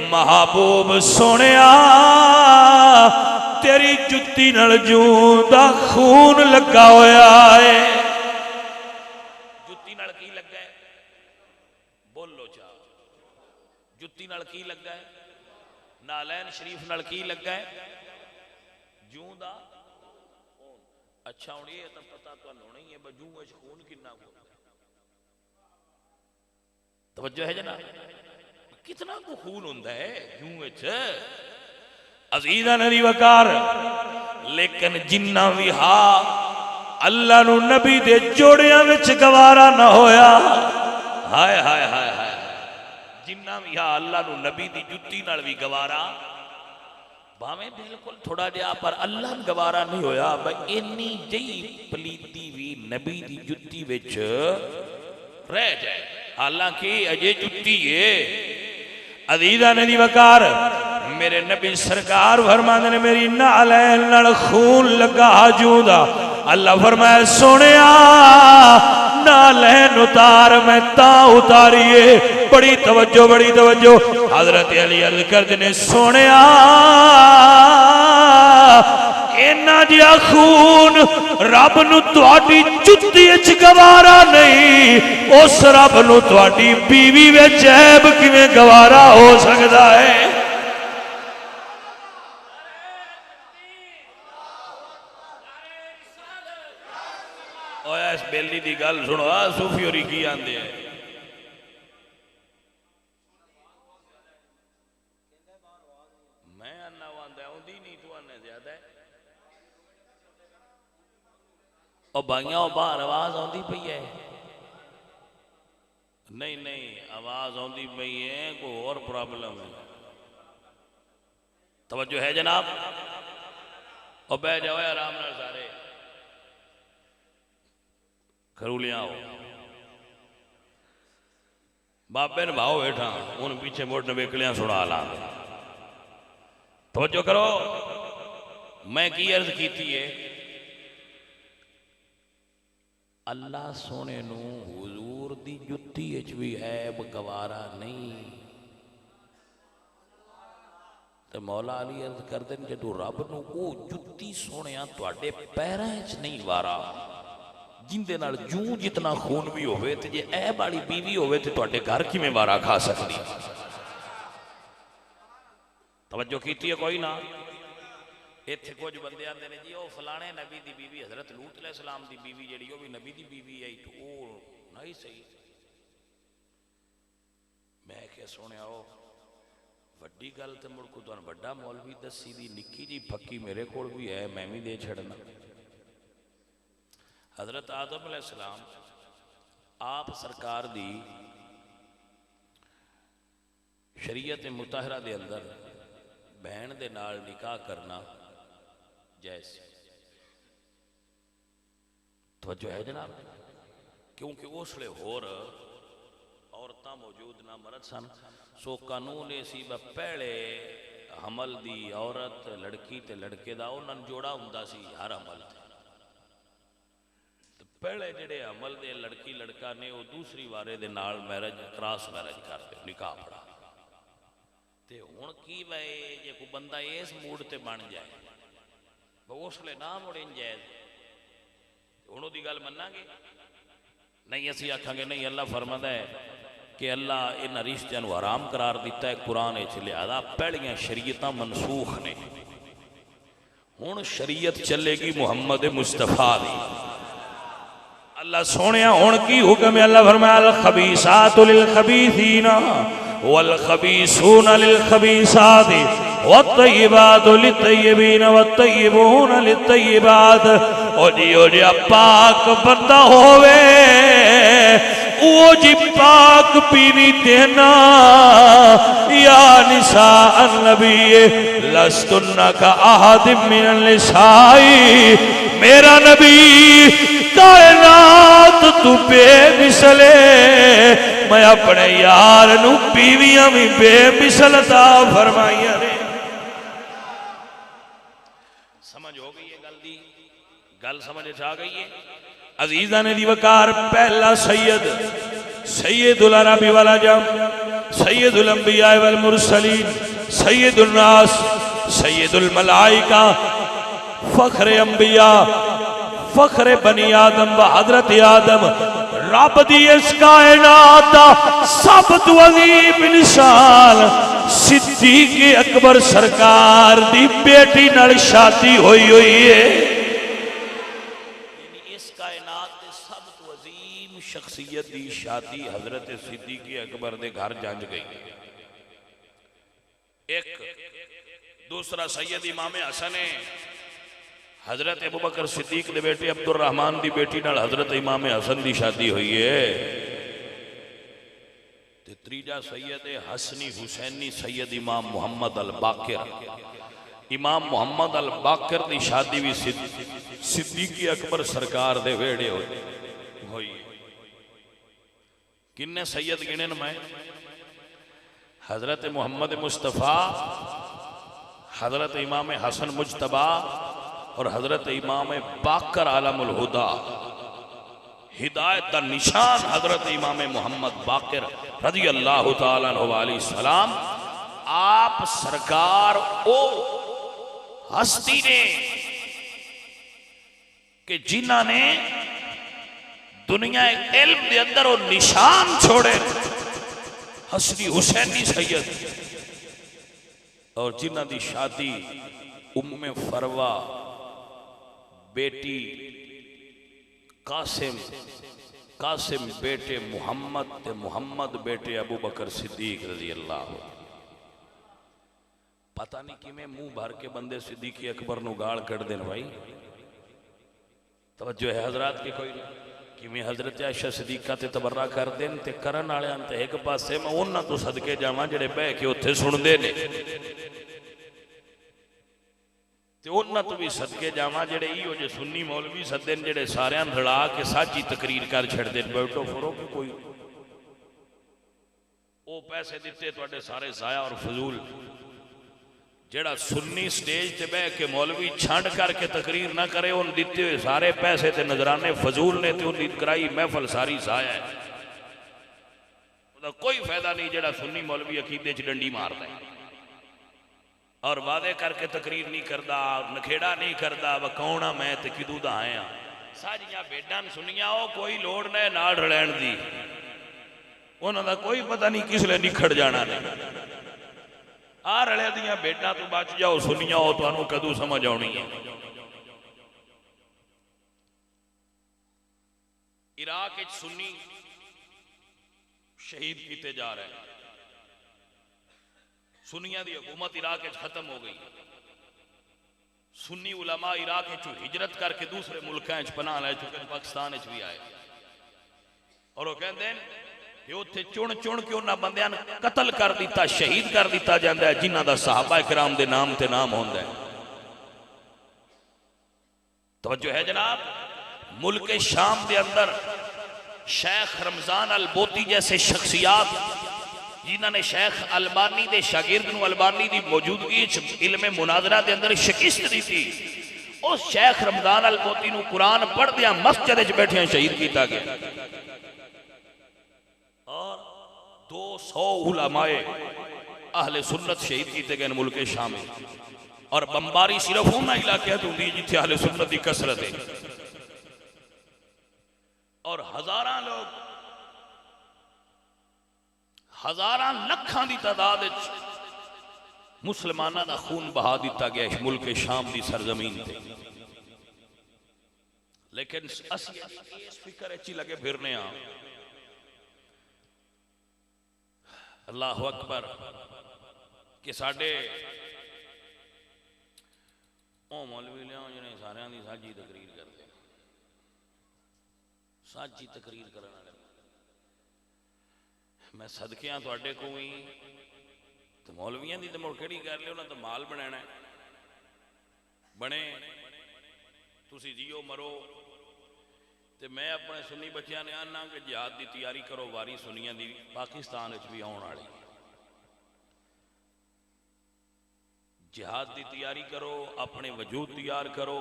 महबूब सोनिया तेरी जुत्ती नाल जूं दा खून लगा होया है। जुत्ती नाल की लगा है? बोलो चा, जुत्ती नाल की लगा है? नालैन शरीफ नाल की लगा है? जूं दा खून। अच्छा हुण ये तो पता तुहानू होना ही है जूं विच खून कितना होता है। तवज्जो है जनाब, कितना को खून होता है जूं विच? अजीजा नरी वकार, लेकिन जिन्ना भी हा अल्लाह नू नबी दे जोड़ियां विच गवारा ना होया। हाय हाय हाय हाय जिन्ना भी हा अल्लाह नू नबी दी जुत्ती नाल भी गवारा भावें बिल्कुल थोड़ा जिहा पर अल्लाह नू गवारा नहीं होया भाई इन्नी जही पलीती भी नबी दी जुत्ती विच रह जाए हालांकि अजे जुत्ती है अजीजा ने दी वकार मेरे नबी सरकार फरमाते ने मेरी नालैन नाल खून लगा जूदा अल्लाह फरमाया सोनिया नालैन उतार मैं ता उतारिए बड़ी तवज्जो हजरत अली अर्ज करते ने सोनिया इन्ना जिहा खून रब नू तुहाडी जुत्ती च गवारा नहीं उस रब नू तुहाडी बीवी विच ऐब किवें गवारा हो सकदा है। इस बेली की गल सुनो सूफी होरी की आंदे हैं मैं आना आंदी नहीं तू आने ज्यादा भाइयों बाहर आवाज आती पई है नहीं नहीं आवाज आती पई है कोई और प्रॉब्लम है तवज्जो है जनाब और बह जाओ आराम नाल सारे खरूलियां हो बाबे ने भाव बैठा उन पीछे मोड़ नवेकलियां सुना ला तवज्जो करो मैं की अर्ज की है अल्लाह सोने नू हुजूर दी जुत्ती विच भी ऐब गवारा नहीं ते मौला अली अर्ज करदे ने जदों रब नू ओ जुत्ती सोनिया तुहाडे पैरां च नहीं वारा जिंदे नाल जूं जितना खून भी होवे ते जे ऐब वाली बीवी होवे ते तुहाडे घर किवें वारा खा सकदी तवज्जो कीती है कोई ना इत्थे कुछ बंदे आंदे ने जी ओ फलाने नबी दी बीवी हजरत लूत अलैहिस्सलाम दी बीवी जेड़ी ओ भी नबी दी बीवी है तो ओ नहीं सही मैं क्या सुनिया ओ वड्डी गल ते मुड़ को तुहानू वड्डा मौलवी दसी दी निक्की जी फक्की मेरे कोल भी है मैं भी दे छड़ना हजरत आदम अलैहिस्सलाम आप सरकार दी शरीयत मुताहरा दे अंदर बहन दे नाल निकाह करना जायज़ तवज्जो है जनाब क्योंकि उसले होर औरतां मौजूद ना मर्द सन सो कानून ये सी पहले हमल दी औरत लड़की ते लड़के दा उन्हां जोड़ा हुंदा सी हर हमल पहले जेडे अमल दे लड़की लड़का ने वो दूसरी वारे दे नाल मैरिज क्रॉस मैरिज करते निकाह पड़ा ते हुण की वे जे कोई बंदा इस मूड ते बन जाए उसले ना मुड़े जायज़ हुण ओदी गल मन्नांगे नहीं असीं आखांगे नहीं अल्लाह फरमांदा है कि अल्लाह इन्हां रिश्तियां नूं हराम करार दिता है कुरान विच लिहाज़ा पहलियां शरीयतां मनसूख ने हुण शरीयत चलेगी मुहम्मद मुस्तफा दी अल्लाह सोने हुण की हुक्म है अल्लाह फरमाया अल खबीसातु लिल खबीसीना वल खबीसूना लिल खबीसाति वत तय्यिबातु लित तय्यिबीना वत तय्यिबूना लित तय्यिबात ओ जी पाक बंदा होवे ओ जी पाक बीवी देना या निसा अन्नबी लस्तुन्ना का अहद मिनल निसाई मेरा नबी कायनात तू बेमिसले मैं अपने यार नू बीवियां भी बेमिसलता फरमाइया ने समझ हो गई है गल समझ आ गई है अजीजा ने दी वकार पहला सैयदुल अरबी वाला जम सैयदुल अंबिया वल मुरसलीन सैयदुल नास सैयदुल मलाइका फखरे अंबिया फखरे बनी आदम व हजरत आदम रब दी इस कायनात दा सब तो अजीम इंसान सिद्दीक अकबर सरकार दी बेटी नाल शादी हुई है इस कायनात दे सब तो अजीम शख्सियत दी शादी हजरत सिद्दीक अकबर दे घर जंज गई एक दूसरा सैयद इमाम हसन है हजरत अबू बकर सिद्दीक दे बेटे अब्दुल रहमान दी बेटी नाल हजरत इमाम हसन दी शादी हुई है तीजा सैयद हसनी हुसैनी सैयद इमाम मुहम्मद अल बाकिर। इमाम मुहम्मद अल बाकिर की शादी भी सिद्दीकी अकबर सरकार दे वेड़े हुई। किन्ने सैयद गिने मैं? हजरत मुहम्मद मुस्तफ़ा, हजरत इमाम हसन मुजतबा और हजरत इमाम बाकर आलमुल हुदा। हिदायत का निशान हजरत इमाम मुहम्मद बाकर रज़ी अल्लाह तआला अन्हु सलाम। आप सरकार ओ हस्ती ने कि जिन्हां ने दुनिया इल्म के अंदर वो निशान छोड़े, हसनी हुसैनी सैयद, और जिन्हां दी शादी उम्मे फरवा बेटी कासिम, कासिम बेटे मुहम्मद ते मुहम्मद बेटे अबू बकर सिद्दीक रज़ी अल्लाह। पता नहीं किमें मुंह भर के बंदे सिद्दीकी अकबर नूं गाल कढ़ देन। भाई तवज्जो है हजरात की कोई किमें हजरत आयशा सिद्दीका ते तबर्रा कर देन ते करन वालियां ते एक पासे मैं उन्हां तो सदके जावां जेड़े बह के उत्थे सुनदे ने, ते उन्हां तो भी सदके जावां जेड़े इहो जे सुन्नी मौलवी सदे ने जेड़े सारियां रला के साची तकरीर कर छड़दे ने। बैठो फरो कि कोई वो पैसे दिते तुहाडे सारे जाया और फजूल। जेड़ा सुन्नी स्टेज ते बह के मौलवी छंड करके तकरीर ना करे, उन दिते हुए सारे पैसे ते नजराने फजूल ने, ते उन्हें कराई महफल सारी जाया है। कोई फायदा नहीं जेड़ा सुन्नी मौलवी अकीदे च डंडी मारदा है और वादे करके तकरीर नहीं करता, नखेड़ा नहीं करता, वकाउणा मैं ते किदू दा आया। सारियां भेडां सुनिया ओ कोई लोड़ नहीं नाल रलैण दी, उन्हां दा कोई पता नहीं किसले निखड़ जाना ने। आ रले दियां भेडां तो बच जाओ, सुनिया हो तुहानू कदू समझ आनी है। इराक सुन्नी शहीद किए जा रहे हैं। सुन्नियां दी हुकूमत इराक खत्म हो गई। सुन्नी उलमा इराक हिजरत करके दूसरे मुल्कों पनाह लै चुके, पाकिस्तान भी आए और वो कहते हैं कि उत्थे चुन चुन के उन्होंने बंदियां कतल कर दिता, शहीद कर दिता जाता है जिन्हों का सहाबा इकराम के नाम ते नाम होंदा है। तवज्जो है जनाब। मुल्क शाम के अंदर शेख रमजान अल बोती जैसे शख्सियात जिन्होंने शेख अलबानी के शागिर्द नूं अलबानी की मौजूदगी इल्मे मुनाजरा के अंदर शिकस्त दी थी, उस शेख रमजान अल बोती नूं कुरान पढ़दियां मस्जिद बैठे शहीद किया गया और 200 उलमाए अहले सुन्नत शहीद किए गए मुल्क शाम में। और बंबारी सिर्फ उन्होंने इलाके तो होंगी जिथे अहले सुन्नत की कसरत है। और हजारां लोग, हजारां लखां की तादाद मुसलमानों का खून बहा दिता गया इस मुल्क शाम की सरजमीन पे। लेकिन असीं इस फिक्र च लगे फिरने आ। अल्लाह अकबर कि साडे ओ मौलवी लियाओ जिन्हें सारियां दी साझी तकरीर करते, साझी तकरीर करने वाले मैं सदकियां तुहाडे को ही तो मौलवियां दी तो मुड़ केड़ी कर लियो, उन्हां तो माल बनाना है। बने तुसी जियो मरो। तो मैं अपने सुन्नी बच्चों ने आना कि जिहाद की तैयारी करो, वारी सुनिया दी पाकिस्तान भी आने वाली। जिहाद की तैयारी करो, अपने वजूद तैयार करो।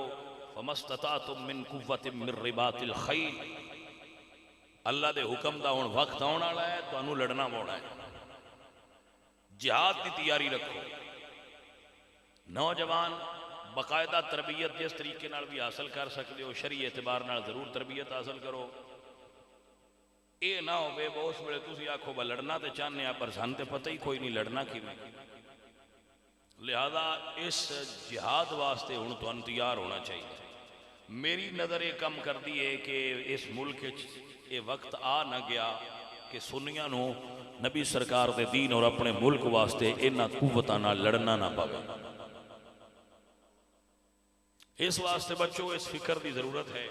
फमस्ततातुम मिन कुव्वतिन मिन रिबातिल खैल। अल्लाह के हुक्म का हुण वक्त आने वाला है, तुहानू लड़ना पौना है। जिहाद की तैयारी रखो। नौजवान बाकायदा तरबियत जिस तरीके नाल भी हासिल कर सकते हो, शरी एतबार नाल जरूर तरबियत हासिल करो। ये ना हो उस वेले तुसीं आखो बा लड़ना तो चाहते पर सानूं तो पता ही कोई नहीं लड़ना किवें। लिहाजा इस जिहाद वास्ते हुण तुहानूं तैयार होना चाहिए। मेरी नज़र ये कम करती है कि इस मुल्क ये वक्त आ न गया कि सुन्नियां नूं नबी सरकार दे दीन और अपने मुल्क वास्ते इन्हां कुव्वतां नाल लड़ना ना पवे। इस वास्ते बच्चों इस फिक्र की जरूरत है।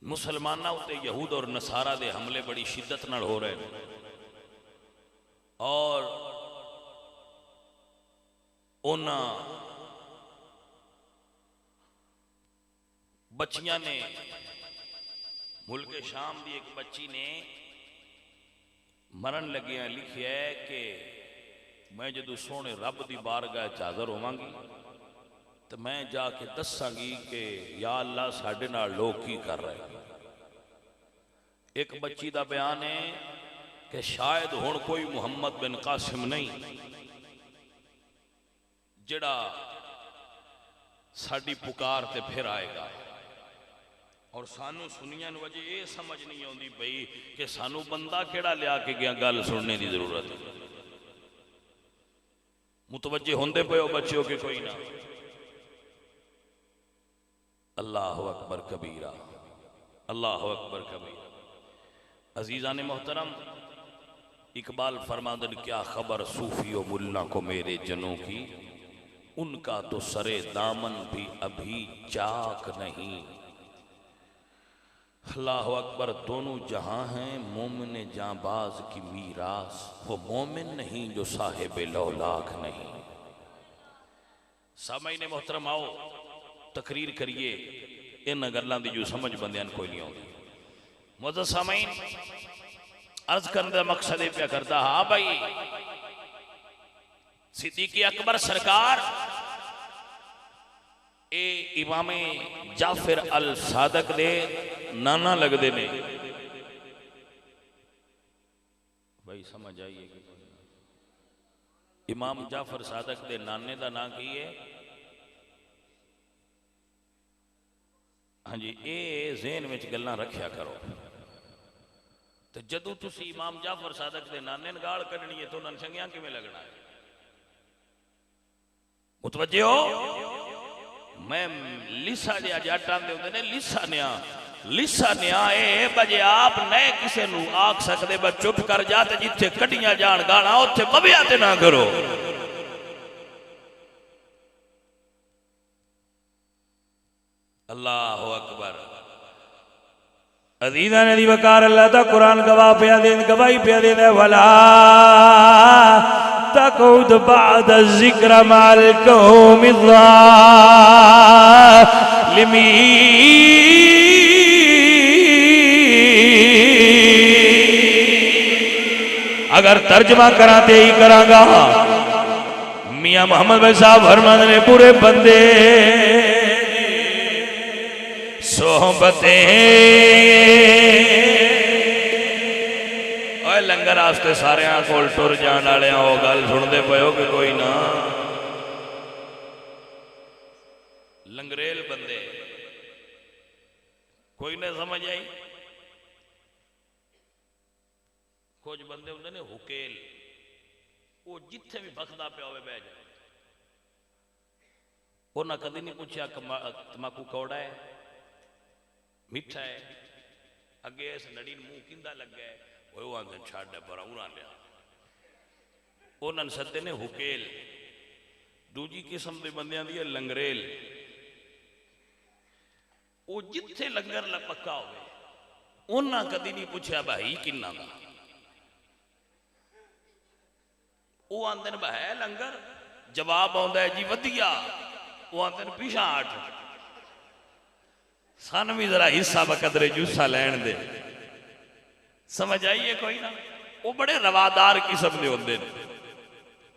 मुसलमानों उत्ते यहूद और नसारा दे हमले बड़ी शिद्दत नाल हो रहे हैं और उन्हां बच्चियां ने मुल्क शाम की एक बच्ची ने मरण लगिया लिखिया है कि मैं जदों सोने रब की बारगाह च हाज़र होवांगी तो मैं जाके दसांगी कि या अल्लाह साडे नाल लोग की कर रहे हैं। एक बच्ची का बयान है कि शायद हुण कोई मुहम्मद बिन कासिम नहीं जिहड़ा साडी पुकार ते फिर आएगा और सानू सुनिया वजह ये समझ नहीं आती पई कि सानू बंदा केड़ा लिया के गया गल सुनने की जरूरत है। मुतवज्जे होंदे पे हो बच्चों के कोई ना। अल्लाह अकबर कबीरा, अल्लाह अकबर कबीरा। अजीज़ा ने मोहतरम, इकबाल फरमादन क्या खबर सूफी मुल्ला को मेरे जनों की, उनका तो सरे दामन भी अभी चाक नहीं। अल्लाह अकबर, दोनों जहां हैं मोमिन जांबाज की मीरास, वो मोमिन नहीं जो साहिब लौलाक नहीं। सामईने मोहतरम आओ तकरीर करिए, इन गल्लां दी जो समझ बंदियां कोई नहीं आती। मुअज़्ज़ज़ सामईन, अर्ज करने का मकसद ये क्या करता, हाँ भाई सिद्दीक़ अकबर सरकार ए इमामे जाफर अल सादक दे नाना लगते ने। भाई समझ आइए कि इमाम जाफर सादक दे नाने का नाम की है? हाँ जी, ये ज़हन में गल्लां रखिया करो। तो जदों तुसी इमाम जाफर सादक दे नाने ने गाल कढ़नी है तो उन्होंने चंगिया किवें लगना है? मुतवज्जे हो? मैं लिसा दिया जाटां दे होंदे ने लिसा न्या ए बजे आप नए किसे नू आख सकदे बस चुप कर जा ते जिथे कढ़ियां जान गाना उत्थे बबिया ते ना करो। अल्लाह अकबर। अज़ीज़ा ने दी वकार अल्लाह ता कुरान गवाह पिया दे, गवाही पिया दे वला तक़उद बाद ज़िक्र माल कौमि ज़ालिमीन। अगर तर्जमा कराते ही करांगा, मियां मोहम्मद भाई साहब फरमाते ने पूरे बंदे सोहबतें। लंगर आस्ते सारे कोल टुर जाने वाले हो गल सुनते पे हो कि कोई ना? लंगरेल बंदे कोई ना समझ आई। कुछ बंदे होंगे ने हुकेल, वो जिथे भी बखदा पिया होवे बह जाए। उन्हें कभी नहीं पूछा तमाकू कौड़ा है मिठा है, अगे इस नड़ी मुंह किंदा लग गया, वो आंदे छाड़ पर उड़ा लिया। उन्होंने सदे ने हुकेल। दूजी किस्म के बंदियां दी लंगरेल, वो जिथे लंगर पक्का होवे उन्हें कभी नहीं पूछा भाई किन्ना दा। वो आंदे ने है लंगर, जवाब आंदा है जी वधिया। वो आंदे ने पिछा हट, सन भी जरा हिस्सा बकदरे जूसा लैन दे। समझ आइए कोई ना? वो बड़े रवादार किस्म के होंगे ने,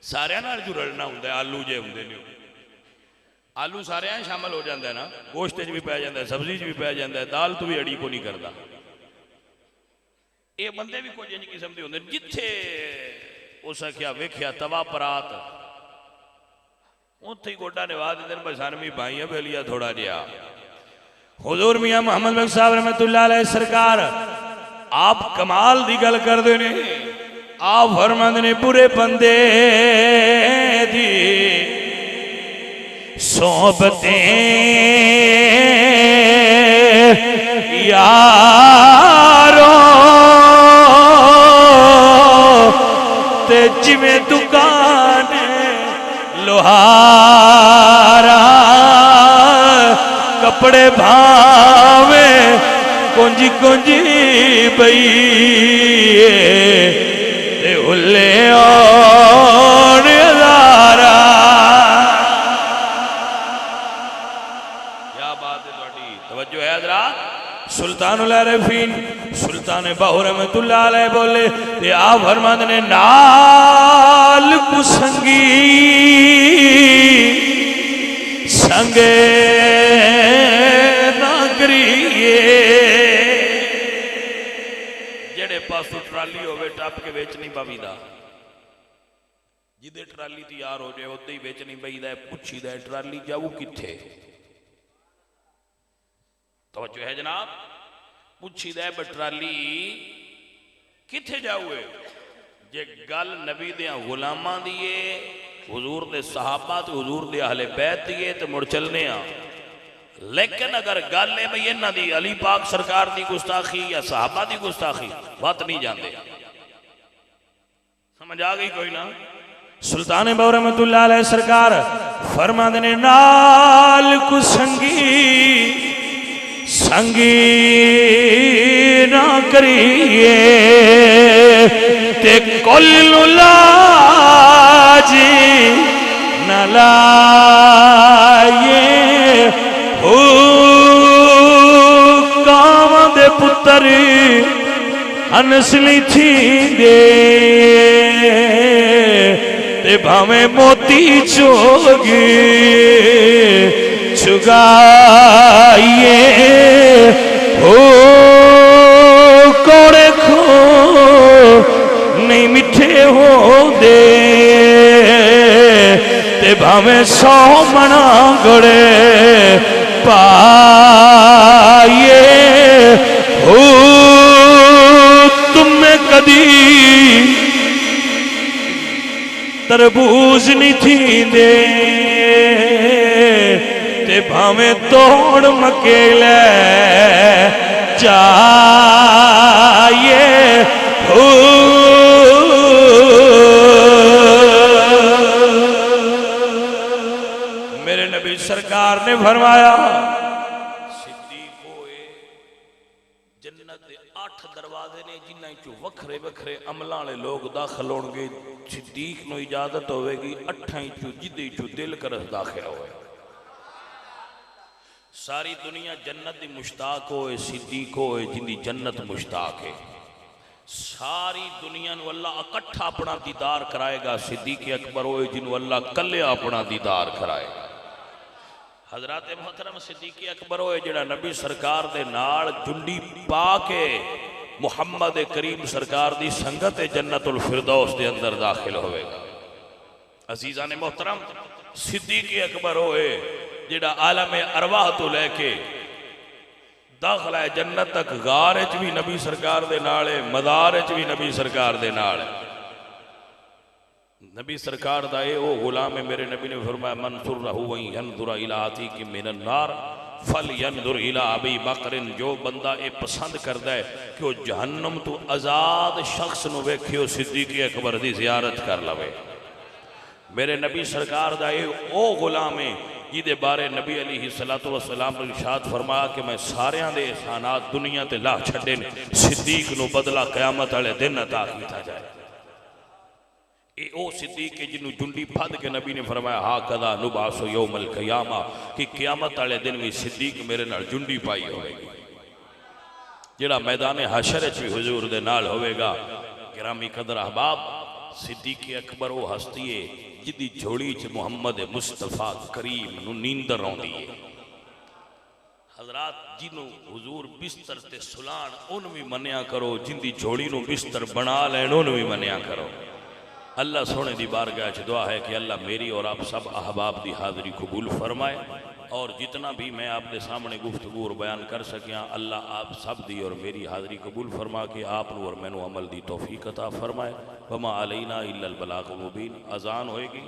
सारे नाल जो रलना होंगे। आलू जे होंगे ने, आलू सारे शामिल हो जाता है ना, गोश्त च भी पै जाता है, सब्जी च भी पै जाता है, दाल तो भी अड़ी को नहीं करता। ये बंदे भी कुछ इंज किस्म के होंगे। जिथे उस आख्या वेख्या तवा परात, उत्थे ही गोडा निभा देते हैं। बसान भी भाई है बेलिया थोड़ा जिहा। हुजूर मियां मोहम्मद बख्श साहब रहमतुल्लाह अलैह सरकार आप कमाल दी गल करदे ने। आप फरमांदे ने पूरे बंदे दी सोहबतें यारों ते जिवें दुकान लोहारा, कपड़े भावे को कुंज कुंज पई ते हुल्ले और हज़ारा। क्या बात है थोड़ी तवज्जो है हज़रात। सुल्तानुल आरिफीन सुल्तान बाहू रहमतुल्लाह अलैह बोले ते आ फरमाते ने नाल कुसंगी संगे ना करिए। जेड़े पासों ट्राली होवे टप के बेच नहीं पवीदा, जिदे ट्राली तैयार हो जाए उदे ही बेच नहीं पईदा। पुछीदा ट्राली जाऊ किथे, तवज्जो है जनाब। पुछीदा ट्राली किथे जाऊए। जे गल नबी दे गुलामां दी है, हुजूर दे सहाबा ते हुजूर दे अहले बैत दी है, ते मुड़ चलने आ। लेकिन अगर गल है भाई इन्हां दी अली पाक सरकार दी गुस्ताखी या सहाबा दी गुस्ताखी, बात नहीं जानते। समझ आ गई कोई ना। सुल्तान बाहू रहमतुल्लाह अलैह सरकार फरमाते ने नाल कुसंगी संगी ना करिए ते कुल लाजी न लाए। हो काम दे पुत्र अनसली थी दे ते भावे मोती चोगी चुगाइए। हो कोड़े खो नहीं मिठे हो दे ते भावे 100 मना गड़े पाइए। हो तुम्हें कदी तरबूज नहीं थी दे ते भावे तोड़ मकेले चाहिए। हो मेरे नबी सरकार ने फरमाया सिद्दीक होए जन्नत दे 8 दरवाजे ने जिन्हां चों वखरे वखरे अमलां वाले लोग दाखिल होणगे। सिद्दीक नूं इजाजत होवेगी 8 चों जिदे चों दिल करस दाखिल होए। सारी दुनिया जन्नत दी मुश्ताक होए, सिद्दीक होए जिंदी जन्नत मुश्ताक है। सारी दुनिया नूं अल्लाह इकट्ठा अपना दीदार कराएगा। सिद्दीक अकबर होए जिन्हों अल्लाह कल्ले अपना दीदार कराएगा। हजरत मोहतरम सिद्दीक अकबर होए जिहड़ा नबी सरकार दे नाल जुंडी पा के मुहम्मद करीम सरकार दी संगत जन्नतुल फिरदौस दे अंदर दाखिल होएगा। अजीज़ा ने मोहतरम सिद्दीक अकबर होए जिहड़ा आलम अरवाह तो लैके दाखला है जन्नत तक। गार च भी नबी सरकार दे नाल है, मदार च भी नबी सरकार दे नाल है। नबी सरकार दा ए ओ गुलाम है। मेरे नबी ने फरमाया मंसूर रहू वही यंदुर इला आतिकी मिनन नार फल यंदुर इला अबी बकरिन। जो बंदा ए पसंद करदा है कि वो जहन्नम तो आजाद शख्स नूं वेखियो सिद्दीक अकबर दी जियारत कर लवे। मेरे नबी सरकार दा ए ओ गुलाम है जिदे बारे नबी अलैहिस्सलातु वस्सलाम ने इरशाद फरमाया कि मैं सारियां दे एहसानात दुनिया ते ला छड्डे ने, सिद्दीक नूं बदला क़यामत वाले दिन अता कीता जाए। ए ओ सिद्दीक जिन्हों जुंडी फद के नबी ने फरमाया हा कदा नुबासो यौमल क़यामा कि क़यामत वाले दिन भी सिद्दीक मेरे नाल जुंडी पाई होगी। जिहड़ा मैदान हशर च भी हुजूर दे नाल होवेगा। गिरामी कदर अहबाब सिद्दीक अकबर वो हस्ती है जिदी झोली च मुहम्मद मुस्तफा करीम नूं नींदर आउंदी है। हजरात जिन्हों हुजूर बिस्तर ते सुलाण उन भी मनिया करो, जिंदी झोली नूं बिस्तर बना लैण उन भी मनिया करो। अल्लाह सोने दी बारगाह च दुआ है कि अल्लाह मेरी और आप सब अहबाब की हाज़री कबूल फरमाए। और जितना भी मैं आपके सामने गुफ्तगू और बयान कर सकिया अल्लाह आप सब दी और मेरी हाज़री कबूल फरमा के आप और मैनू अमल दी तौफीक अता फरमाए। वमा अलैना इल्लल बलागुल मुबीन। अजान होएगी।